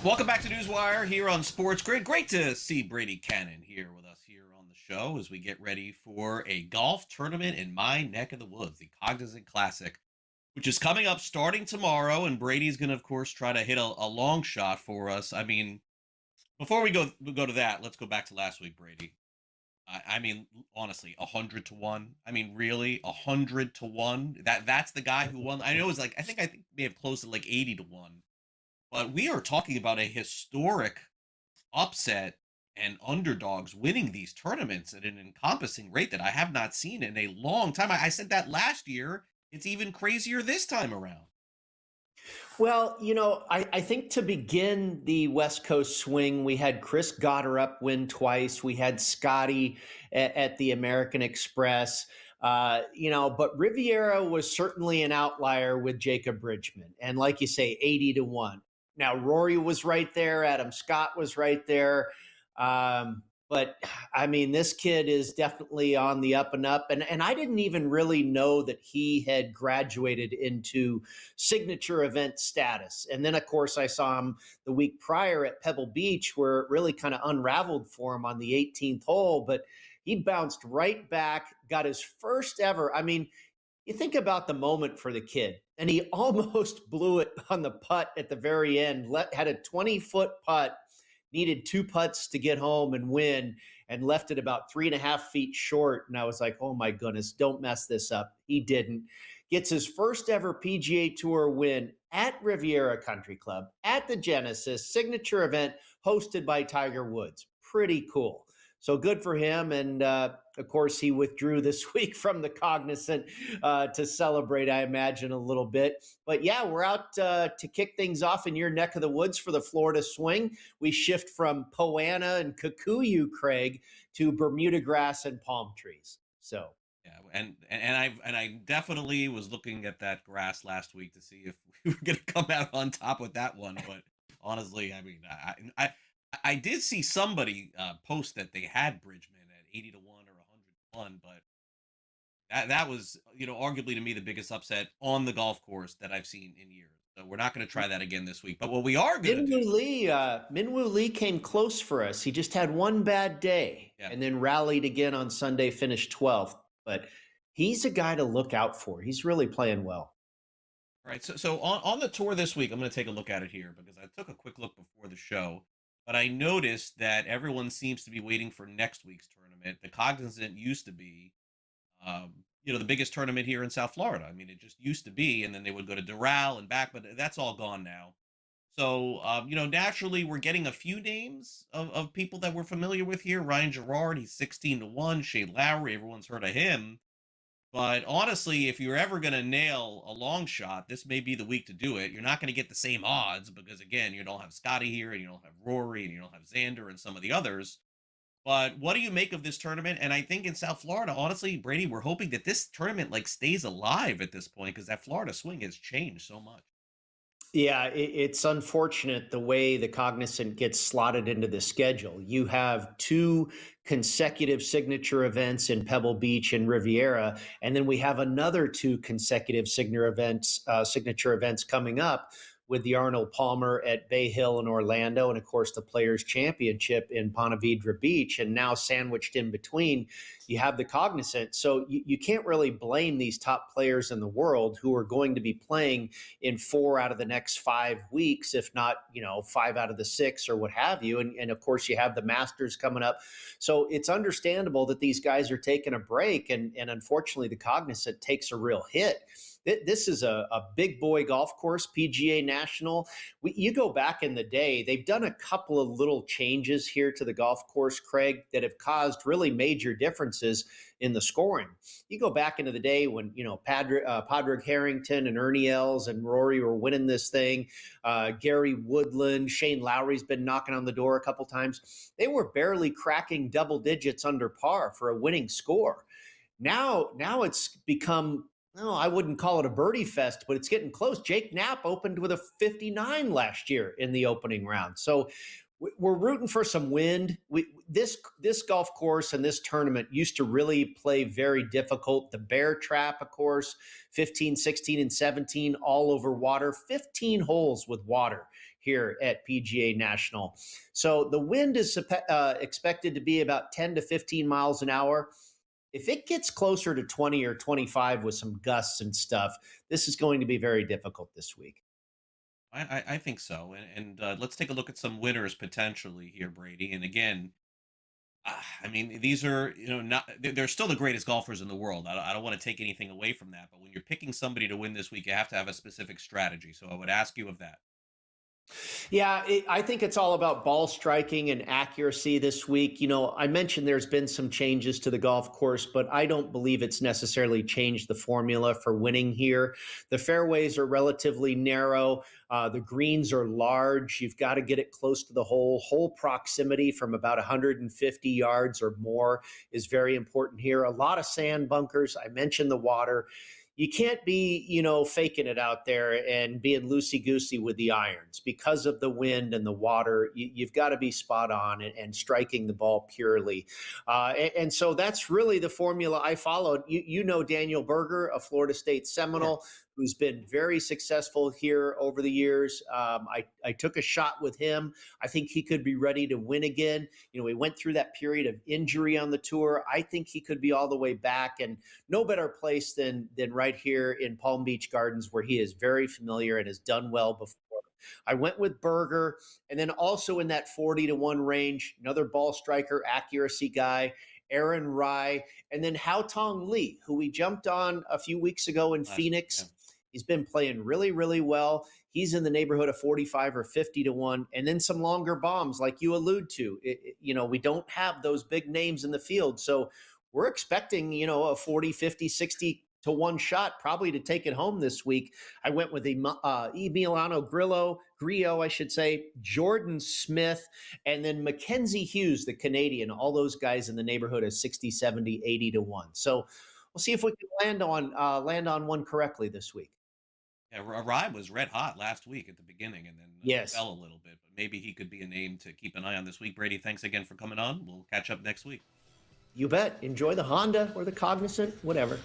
Welcome back to NewsWire here on SportsGrid. Great to see Brady Kannon here with us here on the show as we get ready for a golf tournament in my neck of the woods, the Cognizant Classic, which is coming up starting tomorrow. And Brady's going to, of course, try to hit a long shot for us. I mean, before we go to that, let's go back to last week, Brady. I mean, honestly, 100 to 1. I mean, really, 100 to 1. That's the guy who won. I know it was like I think may have closed at like 80 to 1. But we are talking about a historic upset and underdogs winning these tournaments at an encompassing rate that I have not seen in a long time. I said that last year. It's even crazier this time around. Well, I think to begin the West Coast swing, we had Chris Gotterup win twice. We had Scotty at the American Express. But Riviera was certainly an outlier with Jacob Bridgeman. And like you say, 80 to 1. Now, Rory was right there. Adam Scott was right there. But I mean, this kid is definitely on the up and up. And I didn't even really know that he had graduated into signature event status. And then, of course, I saw him the week prior at Pebble Beach, where it really kind of unraveled for him on the 18th hole. But he bounced right back, got his first ever. I mean, you think about the moment for the kid, and he almost blew it on the putt at the very end. Had a 20-foot putt, needed two putts to get home and win, and left it about 3.5 feet short. And I was like, oh my goodness, don't mess this up. He didn't. Gets his first ever PGA Tour win at Riviera Country Club, at the Genesis, signature event hosted by Tiger Woods. Pretty cool. So good for him. And of course, he withdrew this week from the Cognizant to celebrate, I imagine, a little bit. But yeah, we're out to kick things off in your neck of the woods for the Florida swing. We shift from Poana and Kikuyu, Craig, to Bermuda grass and palm trees. So. Yeah, and I definitely was looking at that grass last week to see if we were going to come out on top with that one. But honestly, I mean, I did see somebody post that they had Bridgman at 80 to 1 or 100 to 1, but that was arguably to me the biggest upset on the golf course that I've seen in years. So we're not going to try that again this week. But what we are going to do, Minwoo Lee came close for us. He just had one bad day, yeah, and then rallied again on Sunday, finished 12th. But he's a guy to look out for. He's really playing well. All right. So on the tour this week, I'm going to take a look at it here because I took a quick look before the show, but I noticed that everyone seems to be waiting for next week's tournament. The Cognizant used to be, the biggest tournament here in South Florida. I mean, it just used to be, and then they would go to Doral and back, but that's all gone now. So, naturally, we're getting a few names of people that we're familiar with here. Ryan Gerard, he's 16 to 1. Shane Lowry, everyone's heard of him. But honestly, if you're ever going to nail a long shot, this may be the week to do it. You're not going to get the same odds because, again, you don't have Scotty here, and you don't have Rory, and you don't have Xander and some of the others. But what do you make of this tournament? And I think in South Florida, honestly, Brady, we're hoping that this tournament stays alive at this point because that Florida swing has changed so much. Yeah, it's unfortunate the way the Cognizant gets slotted into the schedule. You have two consecutive signature events in Pebble Beach and Riviera, and then we have another two consecutive signature events coming up with the Arnold Palmer at Bay Hill in Orlando, and of course the Players Championship in Ponte Vedra Beach. And now sandwiched in between, you have the Cognizant. So you can't really blame these top players in the world who are going to be playing in 4 out of the next 5 weeks, if not, 5 out of the 6 or what have you. And of course, you have the Masters coming up. So it's understandable that these guys are taking a break. And unfortunately, the Cognizant takes a real hit. This is a big boy golf course, PGA National. You go back in the day, they've done a couple of little changes here to the golf course, Craig, that have caused really major differences in the scoring. You go back into the day when, Padraig Harrington and Ernie Els and Rory were winning this thing. Gary Woodland, Shane Lowry's been knocking on the door a couple times. They were barely cracking double digits under par for a winning score. Now it's become, no, I wouldn't call it a birdie fest, but it's getting close. Jake Knapp opened with a 59 last year in the opening round. So we're rooting for some wind. This golf course and this tournament used to really play very difficult. The Bear Trap, of course, 15, 16, and 17, all over water. 15 holes with water here at PGA National. So the wind is expected to be about 10 to 15 miles an hour. If it gets closer to 20 or 25 with some gusts and stuff, this is going to be very difficult this week. I think so. And let's take a look at some winners potentially here, Brady. And again, I mean, these are, not, they're still the greatest golfers in the world. I don't want to take anything away from that. But when you're picking somebody to win this week, you have to have a specific strategy. So I would ask you of that. Yeah, I think it's all about ball striking and accuracy this week. I mentioned there's been some changes to the golf course, but I don't believe it's necessarily changed the formula for winning here. The fairways are relatively narrow. The greens are large. You've got to get it close to the hole. Hole proximity from about 150 yards or more is very important here. A lot of sand bunkers. I mentioned the water. You can't be, faking it out there and being loosey goosey with the irons because of the wind and the water. You've got to be spot on and striking the ball purely. And so that's really the formula I followed. Daniel Berger, a Florida State Sure. Seminole, who's been very successful here over the years. I took a shot with him. I think he could be ready to win again. We went through that period of injury on the tour. I think he could be all the way back, and no better place than right here in Palm Beach Gardens, where he is very familiar and has done well before. I went with Berger, and then also in that 40-1 range, another ball striker, accuracy guy, Aaron Rye, and then Haotong Li, who we jumped on a few weeks ago in Last week, yeah. Phoenix. He's been playing really, really well. He's in the neighborhood of 45 or 50-1, and then some longer bombs, like you allude to. We don't have those big names in the field, so we're expecting, a 40, 50, 60-1 shot probably to take it home this week. I went with Emiliano Grillo, I should say, Jordan Smith, and then Mackenzie Hughes, the Canadian, all those guys in the neighborhood of 60, 70, 80-1. So we'll see if we can land on one correctly this week. Yeah, Rye was red hot last week at the beginning and then Yes, fell a little bit, but maybe he could be a name to keep an eye on this week. Brady, thanks again for coming on. We'll catch up next week. you bet. Enjoy the Honda or the Cognizant, whatever.